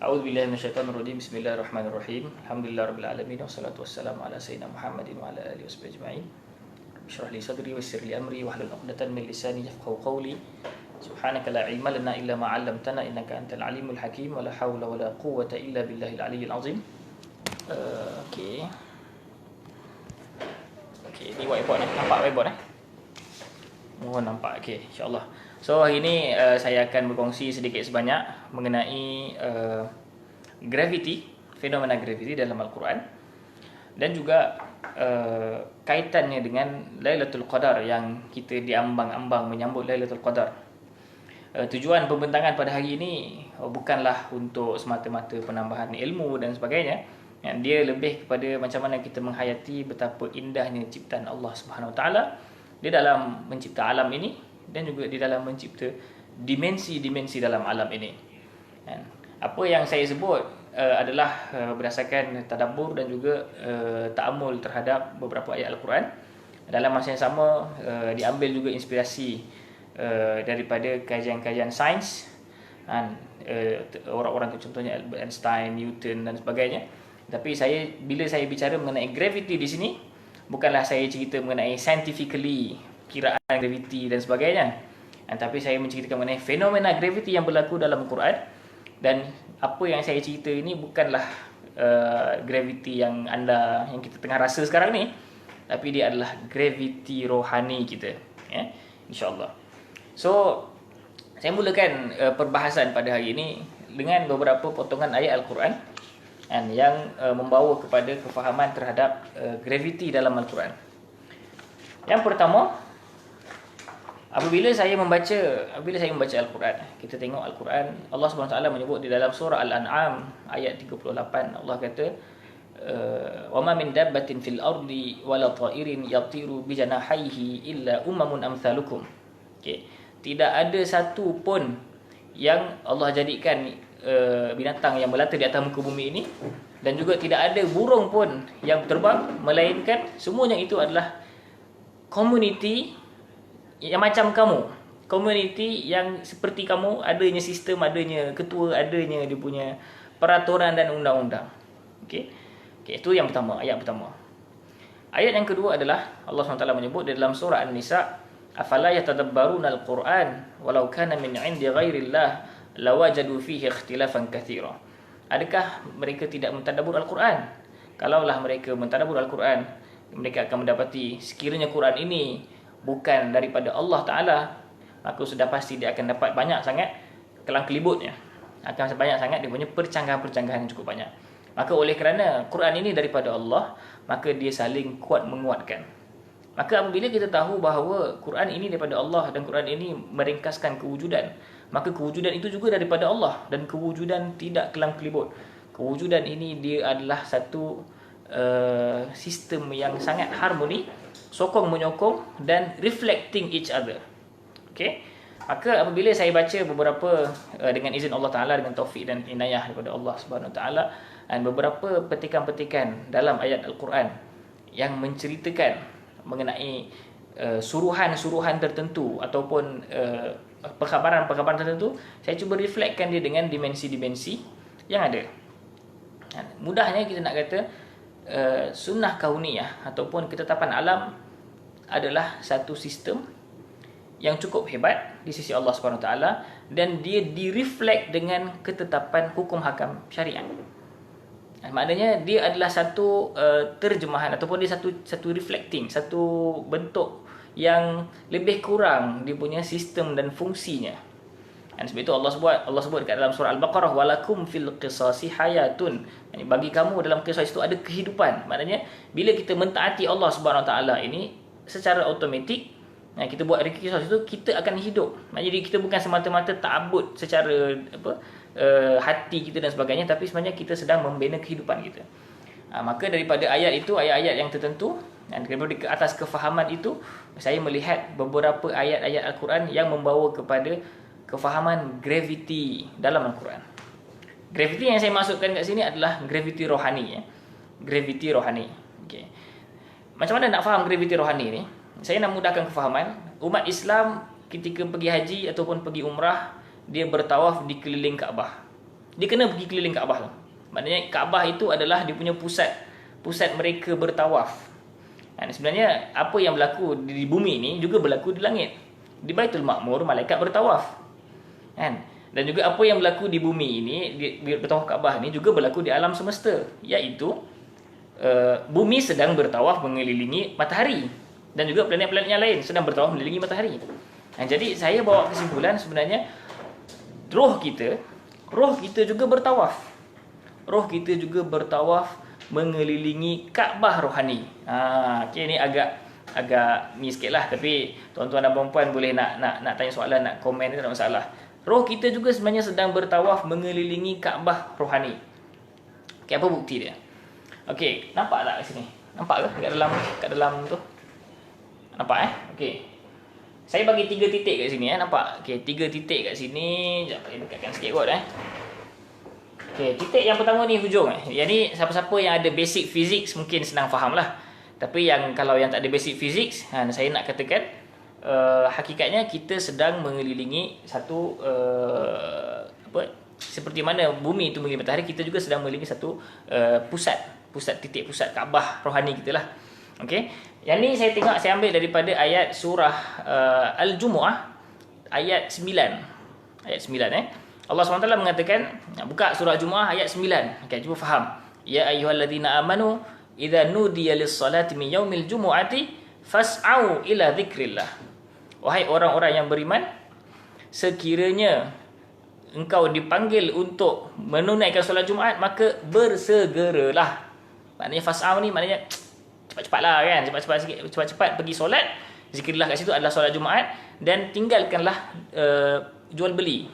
A'udzubillahi minasyaitonirrajim. Bismillahirrahmanirrahim. Alhamdulillahirabbil alamin wassalatu wassalamu ala sayyidina Muhammadin wa ala alihi washabihi ajma'in. Ishrah li sadri wa yassir li amri wahlul 'uqdatam min lisani yafqahu qawli. Subhanaka la ilma lana illa ma 'allamtana innaka antal alimul hakim wa la haula wa la quwwata illa billahil aliyyil azim. Okey. Okey, ni whiteboard nampak whiteboard Mohon nampak. Okey, insya-Allah. So hari ini saya akan berkongsi sedikit sebanyak mengenai gravity, fenomena gravity dalam Al-Quran, dan juga kaitannya dengan Lailatul Qadar yang kita diambang-ambang menyambut Lailatul Qadar. Tujuan pembentangan pada hari ini bukanlah untuk semata-mata penambahan ilmu dan sebagainya. Dia lebih kepada macam mana kita menghayati betapa indahnya ciptaan Allah Subhanahu Wa Taala di dalam mencipta alam ini dan juga di dalam mencipta dimensi-dimensi dalam alam ini. Apa yang saya sebut adalah berdasarkan tadabbur dan juga ta'ammul terhadap beberapa ayat Al-Quran. Dalam masa yang sama diambil juga inspirasi daripada kajian-kajian sains, orang-orang contohnya Albert Einstein, Newton dan sebagainya. Tapi bila saya bicara mengenai gravity di sini, bukanlah saya cerita mengenai scientifically kiraan gravity dan sebagainya, tapi saya menceritakan mengenai fenomena gravity yang berlaku dalam Al-Quran. Dan apa yang saya cerita ini bukanlah gravity yang kita tengah rasa sekarang ni, tapi dia adalah gravity rohani kita, insya-Allah. So saya mulakan perbahasan pada hari ini dengan beberapa potongan ayat Al-Quran yang membawa kepada kefahaman terhadap gravity dalam Al-Quran. Yang pertama, Apabila saya membaca Al-Quran, kita tengok Al-Quran, Allah SWT menyebut di dalam surah Al-An'am ayat 38, Allah kata, "Wa ma min dabbatin fil ardi wala ta'irin yatiru bi janahihi illa amthalukum." Okey, tidak ada satu pun yang Allah jadikan binatang yang melata di atas muka bumi ini, dan juga tidak ada burung pun yang terbang, melainkan semuanya itu adalah community yang macam kamu, community yang seperti kamu, adanya sistem, adanya ketua, adanya dia punya peraturan dan undang-undang. Okey, itu yang pertama, ayat pertama. Ayat yang kedua adalah Allah SWT menyebut di dalam surah An-Nisa, "Afala yatadabbaruna al-Quran walau kana min 'indi ghairillah lawajadu fihi ikhtilafan katsira." Adakah mereka tidak mentadabbur Al-Quran? Kalaulah mereka mentadabbur Al-Quran, mereka akan mendapati sekiranya Quran ini bukan daripada Allah Ta'ala, maka sudah pasti dia akan dapat banyak sangat kelang-kelibutnya, akan banyak sangat dia punya percanggahan-percanggahan yang cukup banyak. Maka oleh kerana Quran ini daripada Allah, maka dia saling kuat menguatkan. Maka apabila kita tahu bahawa Quran ini daripada Allah dan Quran ini meringkaskan kewujudan, maka kewujudan itu juga daripada Allah, dan kewujudan tidak kelang-kelibut. Kewujudan ini dia adalah satu sistem yang sangat harmoni, sokong menyokong dan reflecting each other. Okey, maka apabila saya baca beberapa dengan izin Allah Taala, dengan taufik dan inayah daripada Allah Subhanahu Wa Taala, dan beberapa petikan-petikan dalam ayat Al-Quran yang menceritakan mengenai suruhan-suruhan tertentu ataupun perkhabaran-perkhabaran tertentu, saya cuba reflectkan dia dengan dimensi-dimensi yang ada. Mudahnya kita nak kata sunnah kauniyah ataupun ketetapan alam adalah satu sistem yang cukup hebat di sisi Allah SWT, dan dia direflect dengan ketetapan hukum hakam syariat. Maknanya dia adalah satu terjemahan ataupun dia satu reflecting, satu bentuk yang lebih kurang dia punya sistem dan fungsinya. Dan sebab itu Allah sebut kat dalam surah Al-Baqarah, "Walakum fil qisasi hayatun." Yani bagi kamu dalam qisas itu ada kehidupan. Maknanya bila kita mentaati Allah Subhanahu Wa Taala ini secara automatik, kita buat qisas itu, kita akan hidup. Maknanya kita bukan semata-mata ta'abbud secara hati kita dan sebagainya, tapi sebenarnya kita sedang membina kehidupan kita. Maka daripada ayat itu, ayat-ayat yang tertentu, dan daripada ke atas kefahaman itu, saya melihat beberapa ayat-ayat Al-Quran yang membawa kepada kefahaman gravity dalam Al-Quran. Gravity yang saya maksudkan kat sini adalah gravity rohani, gravity rohani. Okey, macam mana nak faham gravity rohani ni? Saya nak mudahkan kefahaman. Umat Islam ketika pergi haji ataupun pergi umrah, dia bertawaf di keliling Kaabah. dia kena pergi keliling Kaabah tu. Maknanya Kaabah itu adalah dia punya pusat mereka bertawaf. Sebenarnya apa yang berlaku di bumi ni juga berlaku di langit. Di Baitul Ma'mur malaikat bertawaf. Dan juga apa yang berlaku di bumi ini, di bertawaf Kaabah ni juga berlaku di alam semesta, iaitu bumi sedang bertawaf mengelilingi matahari dan juga planet-planet yang lain sedang bertawaf mengelilingi matahari. Jadi saya bawa kesimpulan sebenarnya roh kita juga bertawaf. Roh kita juga bertawaf mengelilingi Kaabah rohani. Okey, ni agak ni sikitlah, tapi tuan-tuan dan puan-puan boleh nak tanya soalan, nak komen, tak ada masalah. Roh kita juga sebenarnya sedang bertawaf mengelilingi Kaabah rohani. Okey, apa bukti dia? Okey, nampak tak kat sini? Nampak ke kat dalam tu? Nampak Okey. Saya bagi 3 titik kat sini nampak? Okey, 3 titik kat sini. Jap, saya dekatkan sikit kot Okey, titik yang pertama ni hujung Yang ni siapa-siapa yang ada basic physics mungkin senang faham lah. Tapi kalau yang tak ada basic physics, saya nak katakan hakikatnya kita sedang mengelilingi satu seperti mana bumi itu mengelilingi matahari, kita juga sedang mengelilingi satu pusat Kaabah rohani kita lah. Okey. Yang ni saya ambil daripada ayat surah Al-Jumu'ah ayat 9. Ayat 9 Allah SWT mengatakan, buka surah Jumu'ah ayat 9. Okey, cuba faham. Ya ayyuhalladzina amanu idza nudiya lis-salati min yaumil jumu'ati fas'au ila dzikrillah. Wahai orang-orang yang beriman, sekiranya engkau dipanggil untuk menunaikan solat Jumaat, maka bersegeralah. Maknanya fas'au ni maknanya cepat-cepatlah kan, cepat-cepat pergi solat. Zikrillah kat situ adalah solat Jumaat, dan tinggalkanlah jual beli.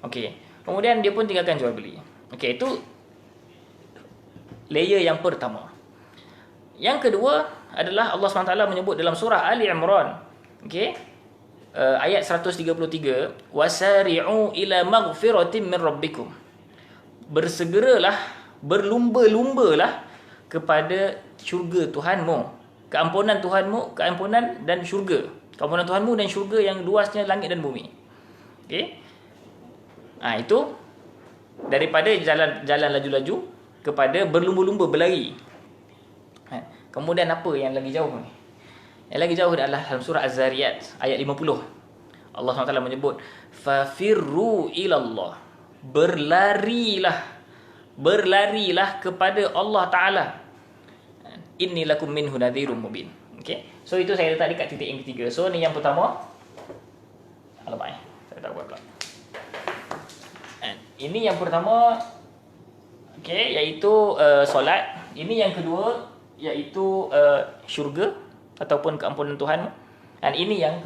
Okey. Kemudian dia pun tinggalkan jual beli. Okey, itu layer yang pertama. Yang kedua adalah Allah SWT menyebut dalam surah Ali Imran. Okey. Ayat 133, wasari'u ila maghfiratin min rabbikum. Bersegeralah, berlumba-lumbalah kepada syurga Tuhanmu, keampunan Tuhanmu, keampunan dan syurga. Keampunan Tuhanmu dan syurga yang luasnya langit dan bumi. Okey. Itu daripada jalan laju-laju kepada berlumba-lumba berlari. Kemudian apa yang lagi jauh ni? Yang lagi jauh adalah dalam surah Az-Zariyat ayat 50. Allah SWT menyebut fafirru ilallah. Berlarilah kepada Allah Ta'ala. Inni lakum minhu nadhirum mubin. Okay? So itu saya letak dekat titik yang ketiga. So ni yang pertama. Alamak saya tak buat pula. Ini yang pertama, okey, iaitu solat. Ini yang kedua, iaitu syurga ataupun keampunan Tuhan. Dan ini yang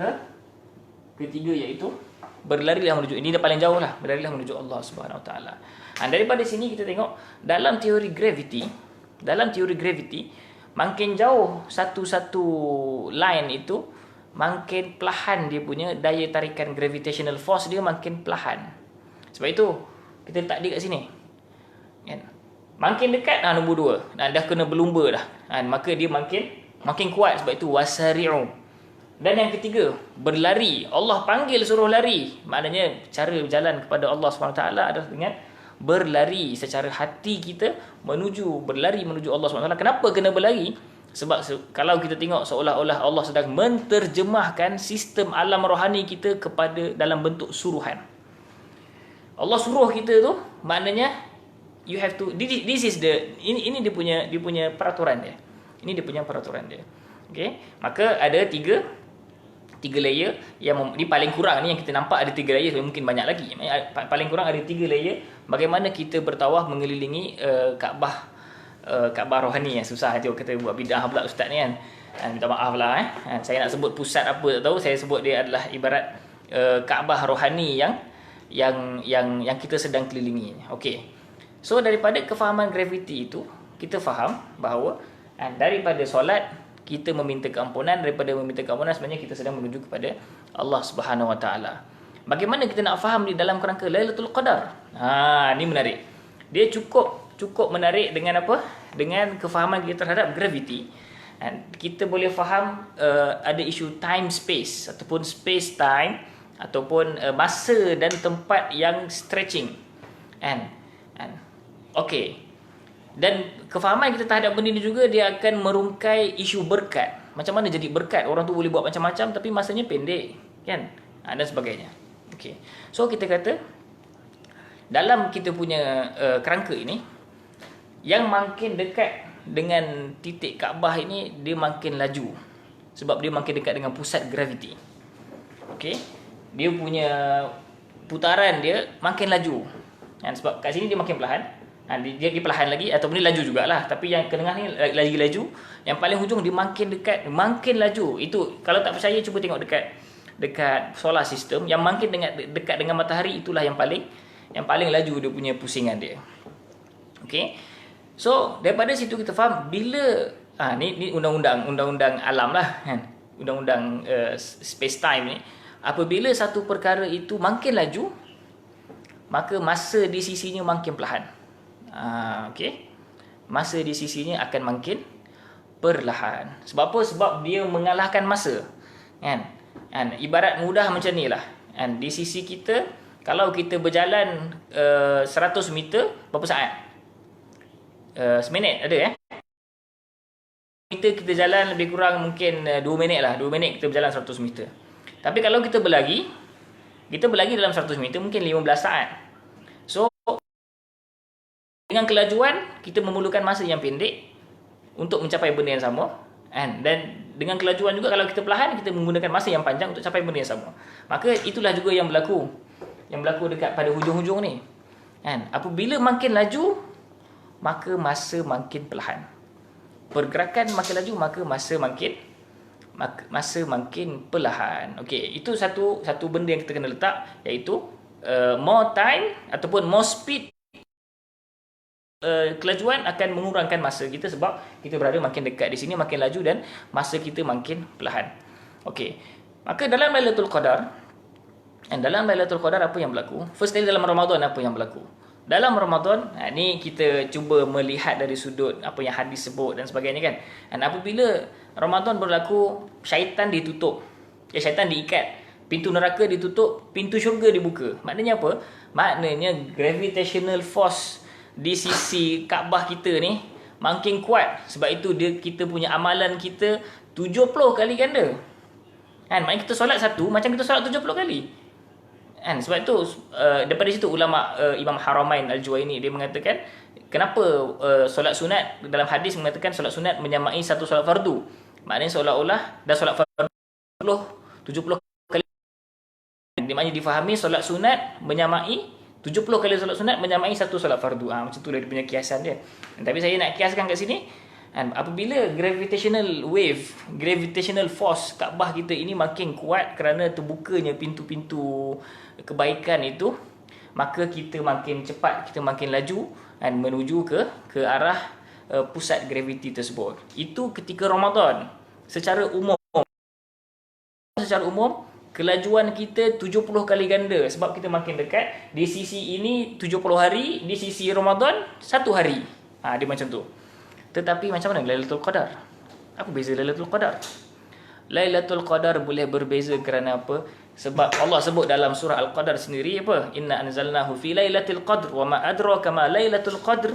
ketiga, iaitu berlarilah menuju. Ini dah paling jauh lah, berlarilah menuju Allah Subhanahu Wa Taala. Dan daripada sini kita tengok dalam teori gravity, makin jauh satu-satu line itu, makin perlahan dia punya daya tarikan gravitational force dia makin perlahan. Sebab itu kita letak dia kat sini. Makin dekat nombor 2. Dah kena berlumba dah. Maka dia makin kuat. Sebab itu wasari'u. Dan yang ketiga, berlari. Allah panggil suruh lari. Maknanya cara berjalan kepada Allah SWT adalah dengan berlari secara hati kita berlari menuju Allah SWT. Kenapa kena berlari? Sebab kalau kita tengok seolah-olah Allah sedang menterjemahkan sistem alam rohani kita kepada dalam bentuk suruhan. Allah suruh kita tu, maknanya you have to, this is the, ini dia punya peraturan dia. Ini dia punya peraturan dia. Okey, maka ada tiga layer yang ni paling kurang ni yang kita nampak ada 3 layer, mungkin banyak lagi. Paling kurang ada 3 layer bagaimana kita bertawaf mengelilingi Kaabah rohani. Susah hati kata buat bidah pula ustaz ni kan. Minta maaf lah saya nak sebut pusat apa tak tahu, saya sebut dia adalah ibarat Kaabah rohani yang kita sedang kelilingi. Okey. So daripada kefahaman gravity itu, kita faham bahawa daripada solat kita meminta keampunan, daripada meminta keampunan sebenarnya kita sedang menuju kepada Allah Subhanahu Wa Taala. Bagaimana kita nak faham di dalam kerangka Lailatul Qadar? Ni menarik. Dia cukup menarik dengan apa? Dengan kefahaman kita terhadap gravity. Kita boleh faham ada isu time space ataupun space time ataupun masa dan tempat yang stretching. Kan? Kan? Okey. Dan kefahaman kita terhadap benda ni juga, dia akan merungkai isu berkat. Macam mana jadi berkat? Orang tu boleh buat macam-macam tapi masanya pendek, kan? Dan sebagainya. Okey. So kita kata dalam kita punya kerangka ini, yang makin dekat dengan titik Kaabah ini, dia makin laju. Sebab dia makin dekat dengan pusat graviti. Okey. Dia punya putaran dia makin laju. Dan sebab kat sini dia makin perlahan. Dia perlahan lagi ataupun dia laju jugalah, tapi yang tengah ni lagi laju, yang paling hujung dia makin dekat, makin laju. Itu kalau tak percaya cuba tengok dekat solar system, yang makin dekat dengan matahari, itulah yang paling laju dia punya pusingan dia. Okey. So daripada situ kita faham bila ni undang-undang alam lah, kan, undang-undang space time ni. Apabila satu perkara itu makin laju, maka masa di sisinya makin perlahan. Okey. Masa di sisinya akan makin perlahan. Sebab apa? Sebab dia mengalahkan masa. Kan? Ibarat mudah macam ni lah. Kan? Di sisi kita, kalau kita berjalan 100 meter, berapa saat? Seminit ada meter kita jalan lebih kurang mungkin 2 minit lah. 2 minit kita berjalan 100 meter. Tapi kalau kita berlari dalam 100 meter mungkin 15 saat. So dengan kelajuan, kita memerlukan masa yang pendek untuk mencapai benda yang sama. Dan dengan kelajuan juga, kalau kita perlahan, kita menggunakan masa yang panjang untuk capai benda yang sama. Maka itulah juga yang berlaku dekat pada hujung-hujung ni. Apabila makin laju, maka masa makin perlahan. Pergerakan makin laju, maka masa makin perlahan. Okey, itu satu benda yang kita kena letak, iaitu more time ataupun more speed. Kelajuan akan mengurangkan masa kita sebab kita berada makin dekat di sini, makin laju, dan masa kita makin perlahan. Okey. Maka dalam Lailatul Qadar, apa yang berlaku? First kali dalam Ramadan apa yang berlaku? Dalam Ramadan, ni kita cuba melihat dari sudut apa yang hadis sebut dan sebagainya, kan. Dan apabila Ramadan berlaku, syaitan ditutup. Syaitan diikat. Pintu neraka ditutup, pintu syurga dibuka. Maknanya apa? Maknanya gravitational force di sisi Kaabah kita ni makin kuat. Sebab itu kita punya amalan kita 70 kali ganda. Maknanya kita solat satu macam kita solat 70 kali. Sebab itu daripada situ ulama Imam Haramain Al-Juwaini dia mengatakan kenapa solat sunat dalam hadis mengatakan solat sunat menyamai satu solat fardu. Maknanya seolah-olah dah solat fardu 70 kali. Maknanya difahami solat sunat menyamai 70 kali solat sunat menyamai satu solat fardu. Macam tu dia punya kiasan dia. Tapi saya nak kiaskan kat sini, apabila gravitational force Kaabah kita ini makin kuat kerana terbukanya pintu-pintu kebaikan itu, maka kita makin cepat, kita makin laju dan menuju ke arah pusat graviti tersebut. Itu ketika Ramadan. Secara umum kelajuan kita 70 kali ganda sebab kita makin dekat. Di sisi ini 70 hari, di sisi Ramadan 1 hari. Dia macam tu. Tetapi macam mana Lailatul Qadar? Apa beza Lailatul Qadar? Lailatul Qadar boleh berbeza kerana apa? Sebab Allah sebut dalam surah Al-Qadar sendiri apa? Inna anzalnahu fi Lailatul Qadr wa ma adraka ma Lailatul Qadr.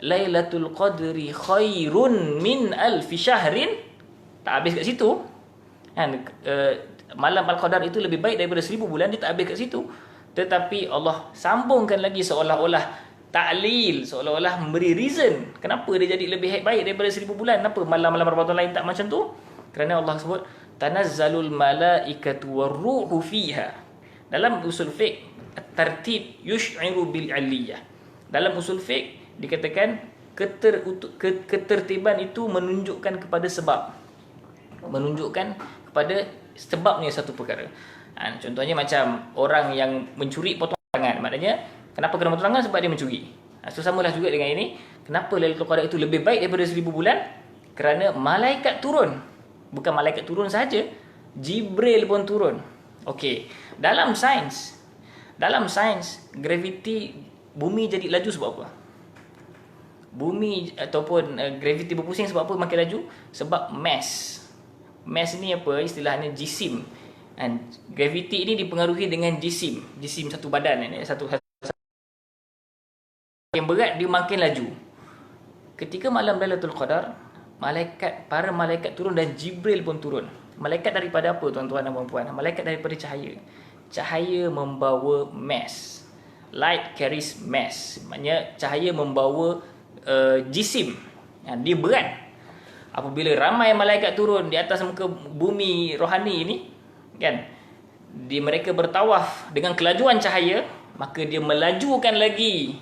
Lailatul Qadri khairun min alfi syahrin. Tak habis kat situ. Malam Al-Qadar itu lebih baik daripada 1000 bulan. Dia tak habis kat situ. Tetapi Allah sambungkan lagi seolah-olah ta'lil, seolah-olah memberi reason kenapa dia jadi lebih baik daripada 1000 bulan. Kenapa malam-malam Ramadan lain tak macam tu? Kerana Allah sebut tanazzalul malaikatu warruhu fiha. Dalam usul fiqh tartib yush'iru bil 'aliyah. Dalam usul fiqh dikatakan ketertiban itu menunjukkan kepada sebab. Menunjukkan kepada sebabnya satu perkara. Contohnya macam orang yang mencuri potong tangan. Maknanya kenapa kena potong tangan? Sebab dia mencuri. So samalah juga dengan ini. Kenapa Lailatul Qadar itu lebih baik daripada 1000 bulan? Kerana malaikat turun. Bukan malaikat turun saja, Jibril pun turun. Okey. Dalam sains graviti bumi jadi laju sebab apa? Bumi ataupun graviti berpusing sebab apa makin laju? Sebab mass. Mass ni apa? Istilahnya jisim. Graviti ini dipengaruhi dengan jisim satu badan, satu yang berat dia makin laju. Ketika malam Lailatul Qadar, para malaikat turun dan Jibril pun turun. Malaikat daripada apa tuan-tuan dan puan-puan? Malaikat daripada cahaya. Cahaya membawa mass. Light carries mass. Maknanya cahaya membawa jisim. Dia berat. Apabila ramai malaikat turun di atas muka bumi rohani ini, kan, mereka bertawaf dengan kelajuan cahaya, maka dia melajukan lagi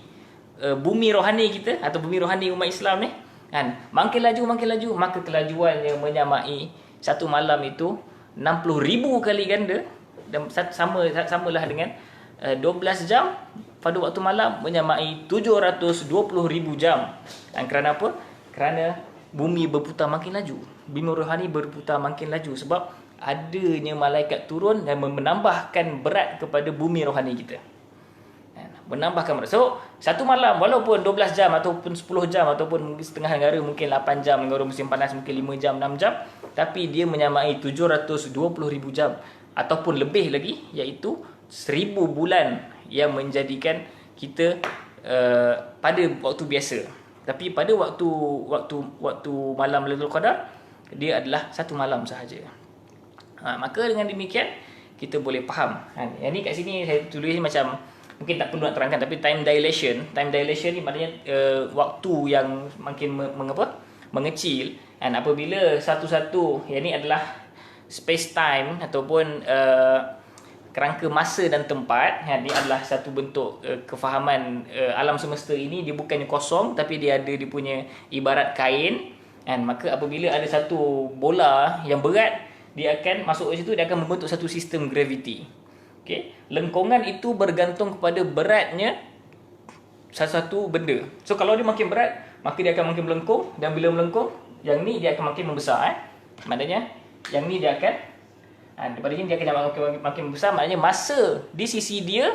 bumi rohani kita atau bumi rohani umat Islam ni, kan, makin laju, maka kelajuannya menyamai satu malam itu 60,000 kali ganda, dan samalah dengan 12 jam pada waktu malam menyamai 720,000 jam. Dan kerana apa? Kerana bumi berputar makin laju. Bumi rohani berputar makin laju sebab adanya malaikat turun dan menambahkan berat kepada bumi rohani kita. Menambahkan berat. So, satu malam walaupun 12 jam ataupun 10 jam ataupun setengah negara mungkin 8 jam, negara musim panas mungkin 5 jam, 6 jam, tapi dia menyamai 720,000 jam ataupun lebih lagi, iaitu 1000 bulan yang menjadikan kita pada waktu biasa. Tapi pada waktu malam Lailatul Qadar, dia adalah satu malam sahaja. Maka dengan demikian kita boleh faham. Yang ni kat sini saya tulis macam mungkin tak perlu nak terangkan, tapi time dilation ni maknanya waktu yang makin mengecil. Dan apabila satu-satu, yang ni adalah space time ataupun kerangka masa dan tempat, dia adalah satu bentuk kefahaman alam semesta ini. Dia bukannya kosong, tapi dia punya ibarat kain. Dan maka apabila ada satu bola yang berat, dia akan masuk ke situ, dia akan membentuk satu sistem graviti. Okay? Lengkungan itu bergantung kepada beratnya satu benda. So kalau dia makin berat, maka dia akan makin melengkung, dan bila melengkung, yang ni dia akan makin membesar. Maknanya yang ni dia akan daripada ini dia akan makin besar. Maknanya masa di sisi dia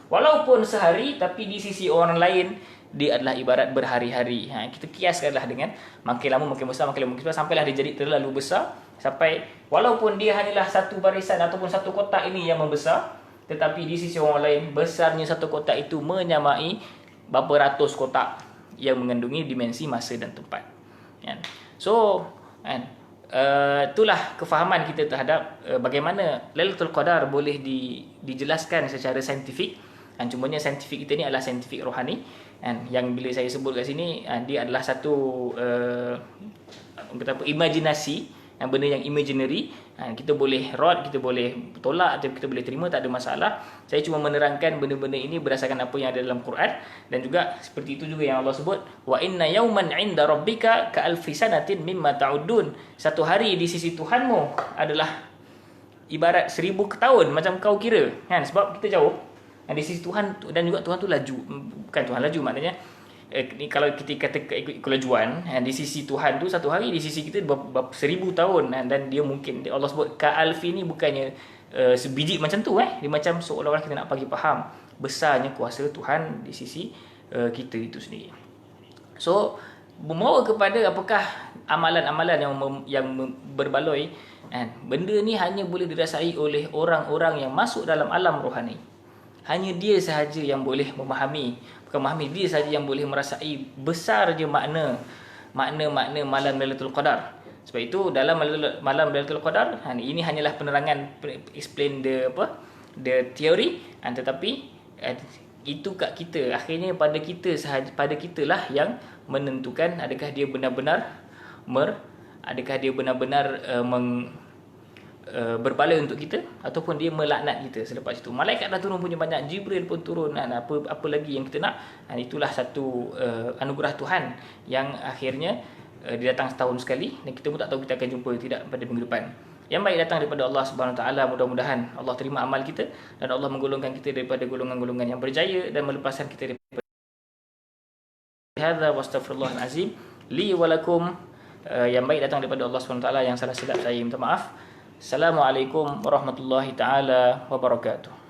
walaupun sehari, tapi di sisi orang lain dia adalah ibarat berhari-hari. Kita kiaskanlah dengan makin lama makin besar, sampailah dia jadi terlalu besar, sampai walaupun dia hanyalah satu barisan ataupun satu kotak ini yang membesar, tetapi di sisi orang lain besarnya satu kotak itu menyamai berapa ratus kotak yang mengandungi dimensi masa dan tempat. So, itulah kefahaman kita terhadap bagaimana Lailatul Qadar boleh dijelaskan secara saintifik. Dan cumanya saintifik kita ni adalah saintifik rohani. Dan yang bila saya sebut kat sini, dia adalah satu imajinasi, benda yang imaginary. Kita boleh kita boleh tolak atau kita boleh terima, tak ada masalah. Saya cuma menerangkan benda-benda ini berdasarkan apa yang ada dalam Quran. Dan juga seperti itu juga yang Allah sebut, wa inna yawman 'inda rabbika ka alfi sanatin mimma ta'udun. Satu hari di sisi Tuhanmu adalah ibarat 1000 tahun macam kau kira, kan? Sebab kita jauh. Dan di sisi Tuhan, dan juga Tuhan tu laju. Bukan Tuhan laju, maknanya ni kalau kita kata ikut kelajuan, di sisi Tuhan tu satu hari di sisi kita 1000 tahun. Dan dia mungkin Allah sebut ka alfi ni bukannya sebiji macam tu, dia macam seolah-olah kita nak bagi faham besarnya kuasa Tuhan di sisi kita itu sendiri. So membawa kepada apakah amalan-amalan yang berbaloi, benda ni hanya boleh dirasai oleh orang-orang yang masuk dalam alam rohani. Hanya dia sahaja yang boleh memahami, bukan memahami, dia sahaja yang boleh merasai besar je makna malam Lailatul Qadar. Sebab itu dalam malam Lailatul Qadar, ini hanyalah penerangan explain the theory, tetapi itu kat kita, akhirnya pada kita sahaja, pada kitalah yang menentukan adakah dia benar-benar berbaloi untuk kita ataupun dia melaknat kita selepas itu. Malaikat dah turun punya banyak, Jibril pun turun, apa lagi yang kita nak. Itulah satu anugerah Tuhan yang akhirnya dia datang setahun sekali, dan kita pun tak tahu kita akan jumpa tidak pada minggu depan. Yang baik datang daripada Allah Subhanahu Wa Taala. Mudah-mudahan Allah terima amal kita dan Allah menggolongkan kita daripada golongan-golongan yang berjaya dan melepaskan kita daripada hadza wastaghfirullahal azim li wa lakum. Yang baik datang daripada Allah Subhanahu Wa Taala, yang salah silap saya minta maaf. Assalamualaikum warahmatullahi taala wabarakatuh.